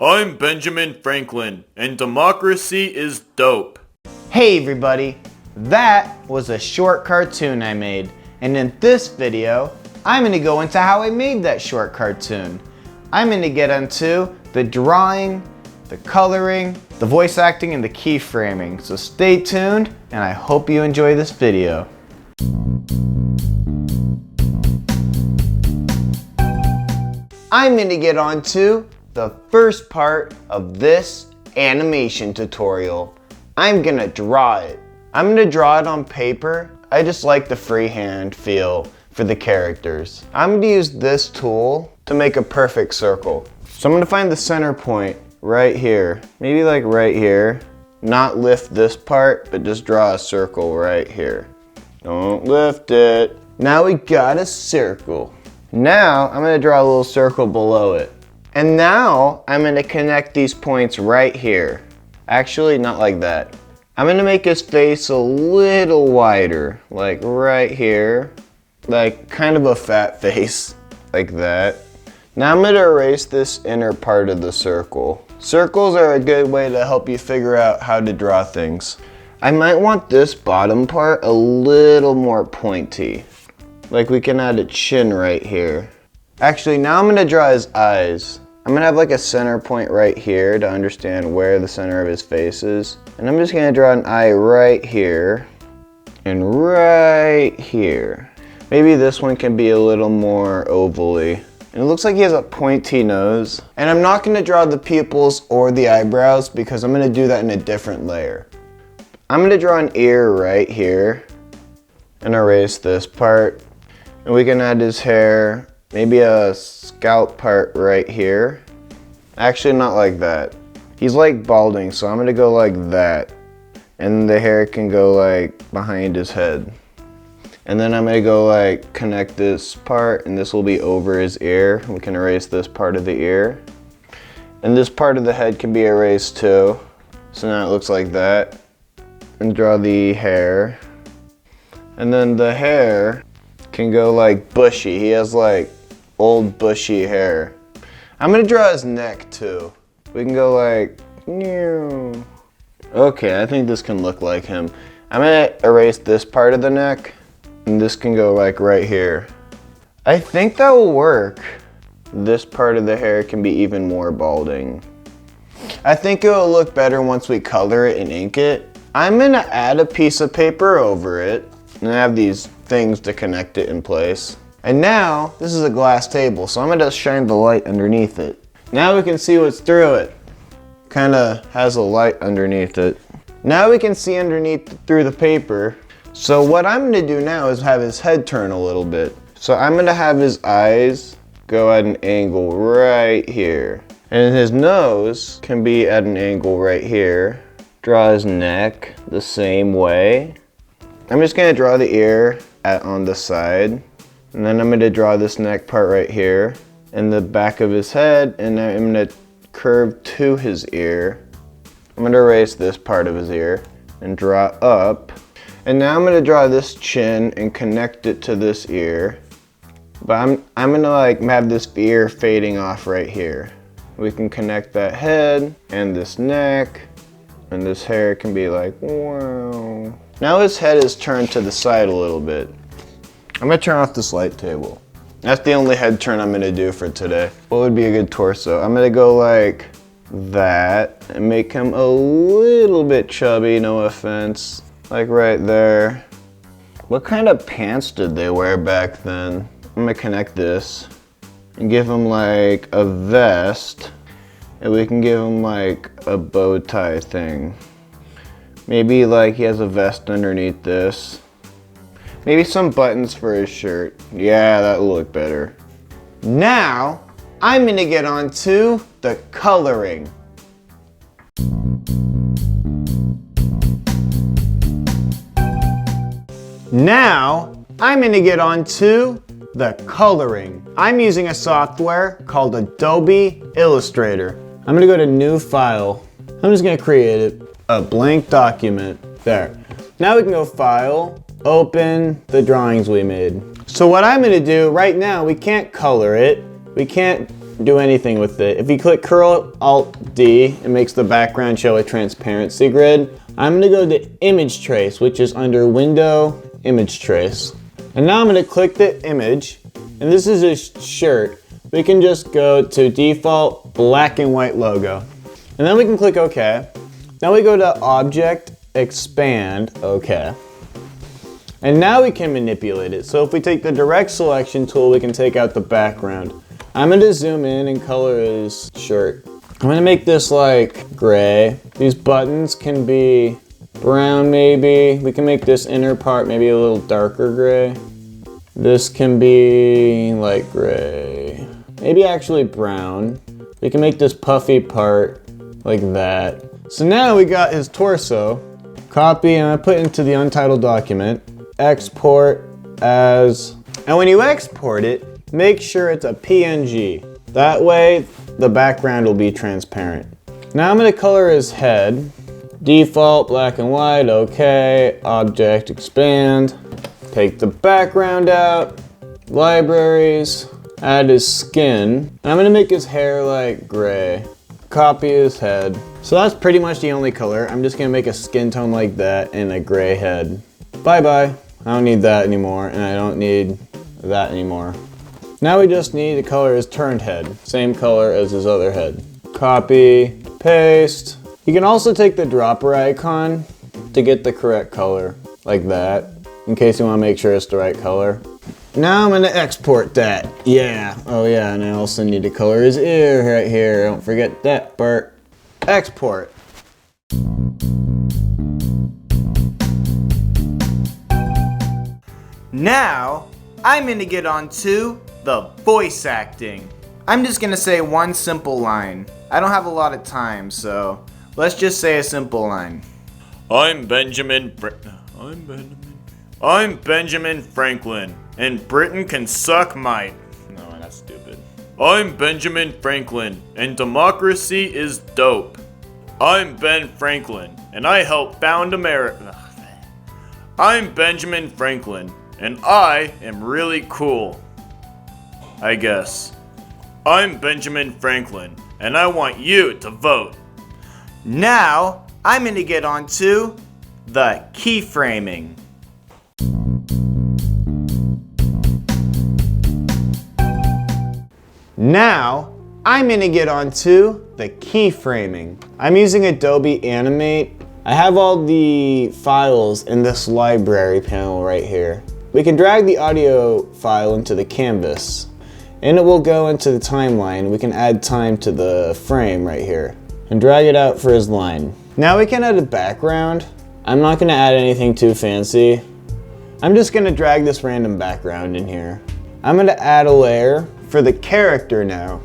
I'm Benjamin Franklin, and democracy is dope. Hey everybody, that was a short cartoon I made, and in this video, I'm going to go into how I made that short cartoon. I'm going to get into the drawing, the coloring, the voice acting, and the keyframing. So stay tuned, and I hope you enjoy this video. I'm going to get on to the first part of this animation tutorial. I'm going to draw it. I'm going to draw it on paper. I just like the freehand feel for the characters. I'm going to use this tool to make a perfect circle. So I'm going to find the center point right here. Maybe like right here. Not lift this part, but just draw a circle right here. Don't lift it. Now we got a circle. Now I'm going to draw a little circle below it. And now I'm going to connect these points right here. Actually, not like that. I'm going to make his face a little wider, like right here. Like kind of a fat face, like that. Now I'm going to erase this inner part of the circle. Circles are a good way to help you figure out how to draw things. I might want this bottom part a little more pointy. Like we can add a chin right here. Actually, now I'm going to draw his eyes. I'm going to have like a center point right here to understand where the center of his face is. And I'm just going to draw an eye right here and right here. Maybe this one can be a little more ovally. And it looks like he has a pointy nose. And I'm not going to draw the pupils or the eyebrows because I'm going to do that in a different layer. I'm going to draw an ear right here and erase this part. And we can add his hair, maybe a scalp part right here. Actually, not like that. He's like balding, so I'm gonna go like that. And the hair can go like behind his head. And then I'm gonna go like connect this part, and this will be over his ear. We can erase this part of the ear. And this part of the head can be erased too. So now it looks like that. And draw the hair. And then the hair can go like bushy. He has like old bushy hair. I'm gonna draw his neck too. We can go like, okay, I think this can look like him. I'm gonna erase this part of the neck, and this can go like right here. I think that will work. This part of the hair can be even more balding. I think it will look better once we color it and ink it. I'm gonna add a piece of paper over it, and I have these things to connect it in place. And now, this is a glass table, so I'm gonna shine the light underneath it. Now we can see what's through it. Kinda has a light underneath it. Now we can see underneath through the paper. So what I'm gonna do now is have his head turn a little bit. So I'm gonna have his eyes go at an angle right here. And his nose can be at an angle right here. Draw his neck the same way. I'm just gonna draw the ear on the side. And then I'm going to draw this neck part right here and the back of his head, and I'm going to curve to his ear. I'm going to erase this part of his ear and draw up. And now I'm going to draw this chin and connect it to this ear. But I'm going to like have this ear fading off right here. We can connect that head and this neck, and this hair can be like, wow. Now his head is turned to the side a little bit. I'm gonna turn off this light table. That's the only head turn I'm gonna do for today. What would be a good torso? I'm gonna go like that and make him a little bit chubby, no offense. Like right there. What kind of pants did they wear back then? I'm gonna connect this and give him like a vest. And we can give him like a bow tie thing. Maybe like he has a vest underneath this. Maybe some buttons for his shirt. Yeah, that'll look better. Now, I'm gonna get on to the coloring. Now, I'm gonna get on to the coloring. I'm using a software called Adobe Illustrator. I'm gonna go to New File. I'm just gonna create a blank document. There. Now we can go File, Open the drawings we made. So what I'm gonna do right now, we can't color it. We can't do anything with it. If you click Ctrl Alt D, it makes the background show a transparency grid. I'm gonna go to Image Trace, which is under Window, Image Trace. And now I'm gonna click the image, and this is his shirt. We can just go to default black and white logo. And then we can click OK. Now we go to Object, Expand, OK. And now we can manipulate it. So if we take the direct selection tool, we can take out the background. I'm gonna zoom in and color his shirt. I'm gonna make this like gray. These buttons can be brown maybe. We can make this inner part maybe a little darker gray. This can be light gray. Maybe actually brown. We can make this puffy part like that. So now we got his torso. Copy and I put into the untitled document. Export as, and when you export it, make sure it's a PNG. That way the background will be transparent. Now I'm gonna color his head. Default black and white, okay. Object, expand. Take the background out. Libraries, add his skin. And I'm gonna make his hair like gray. Copy his head. So that's pretty much the only color. I'm just gonna make a skin tone like that and a gray head. Bye-bye. I don't need that anymore, and I don't need that anymore. Now we just need to color his turned head. Same color as his other head. Copy, paste. You can also take the dropper icon to get the correct color, like that, in case you want to make sure it's the right color. Now I'm gonna export that. Yeah, oh yeah, and I also need to color his ear right here. Don't forget that part. Export. Now, I'm gonna get on to the voice acting. I'm just gonna say one simple line. I don't have a lot of time, so let's just say a simple line. I'm Benjamin Franklin, and Britain can suck my... No, that's stupid. I'm Benjamin Franklin, and democracy is dope. I'm Ben Franklin, and I helped found America. I'm Benjamin Franklin, and I am really cool. I guess. I'm Benjamin Franklin, and I want you to vote. Now, I'm gonna get on to the keyframing. Now, I'm gonna get on to the keyframing. I'm using Adobe Animate. I have all the files in this library panel right here. We can drag the audio file into the canvas, and it will go into the timeline. We can add time to the frame right here, and drag it out for his line. Now we can add a background. I'm not gonna add anything too fancy. I'm just gonna drag this random background in here. I'm gonna add a layer for the character now.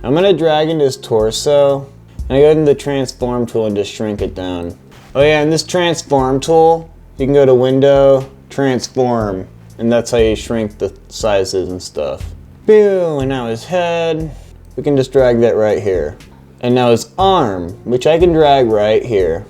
I'm gonna drag into his torso, and I go into the transform tool and just shrink it down. Oh yeah, and this transform tool, you can go to Window, Transform, and that's how you shrink the sizes and stuff. Boom, and now his head, we can just drag that right here. And now his arm, which I can drag right here.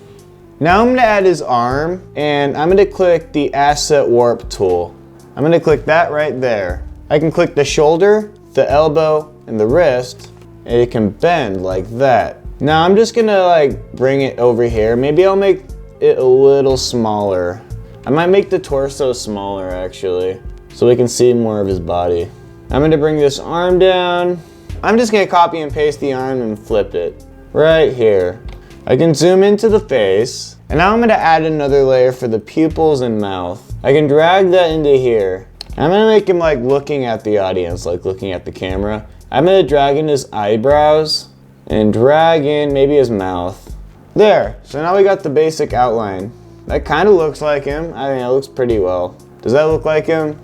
Now I'm gonna add his arm, and I'm gonna click the Asset Warp tool. I'm gonna click that right there. I can click the shoulder, the elbow, and the wrist, and it can bend like that. Now I'm just gonna like bring it over here. Maybe I'll make it a little smaller. I might make the torso smaller actually, so we can see more of his body. I'm gonna bring this arm down. I'm just gonna copy and paste the arm and flip it right here. I can zoom into the face, and now I'm gonna add another layer for the pupils and mouth. I can drag that into here. I'm gonna make him like looking at the audience, like looking at the camera. I'm gonna drag in his eyebrows and drag in maybe his mouth. There, so now we got the basic outline. That kind of looks like him. I mean, it looks pretty well. Does that look like him?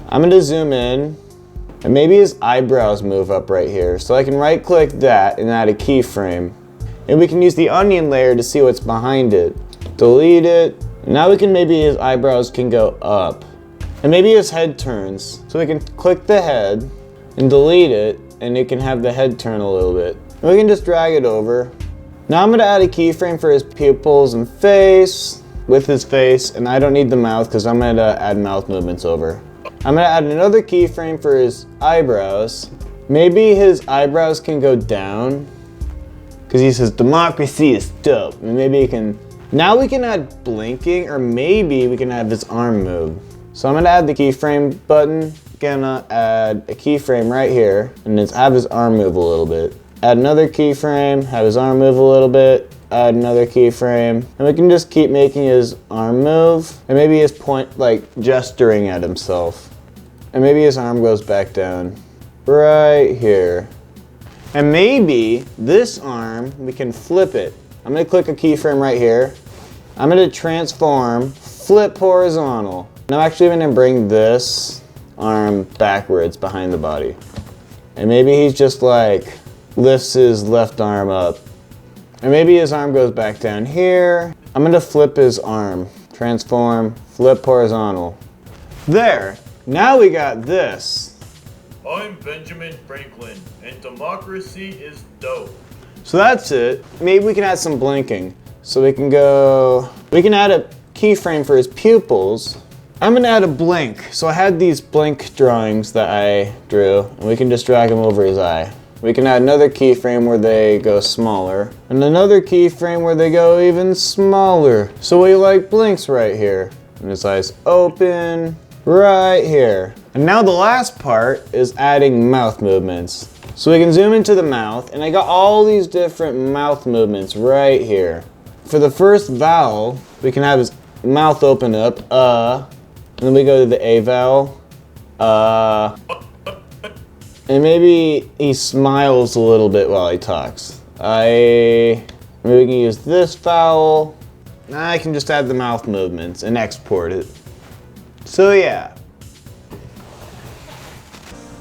I'm gonna zoom in, and maybe his eyebrows move up right here. So I can right click that and add a keyframe. And we can use the onion layer to see what's behind it. Delete it. And now we can, maybe his eyebrows can go up. And maybe his head turns. So we can click the head and delete it, and it can have the head turn a little bit. And we can just drag it over. Now I'm gonna add a keyframe for his pupils and face, with his face, and I don't need the mouth because I'm gonna add mouth movements over. I'm gonna add another keyframe for his eyebrows. Maybe his eyebrows can go down. Because he says democracy is dope. And maybe he can, now we can add blinking, or maybe we can have his arm move. So I'm gonna add the keyframe button. Gonna add a keyframe right here, and then have his arm move a little bit. Add another keyframe, have his arm move a little bit. Add another keyframe, and we can just keep making his arm move, and maybe his point, like gesturing at himself. And maybe his arm goes back down right here. And maybe this arm, we can flip it. I'm gonna click a keyframe right here. I'm gonna transform, flip horizontal. And I'm actually gonna bring this arm backwards behind the body. And maybe he's just like, lifts his left arm up. And maybe his arm goes back down here. I'm gonna flip his arm. Transform, flip horizontal. There, now we got this. I'm Benjamin Franklin, and democracy is dope. So that's it. Maybe we can add some blinking. So we can add a keyframe for his pupils. I'm gonna add a blink. So I had these blink drawings that I drew, and we can just drag them over his eye. We can add another keyframe where they go smaller, and another keyframe where they go even smaller. So we like blinks right here. And his eyes open right here. And now the last part is adding mouth movements. So we can zoom into the mouth, and I got all these different mouth movements right here. For the first vowel, we can have his mouth open up, and then we go to the A vowel, and maybe he smiles a little bit while he talks. Maybe we can use this vowel. I can just add the mouth movements and export it. So yeah.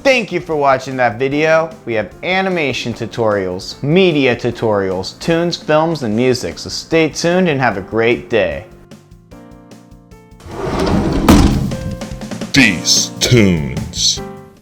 Thank you for watching that video. We have animation tutorials, media tutorials, tunes, films, and music, so stay tuned and have a great day. These tunes.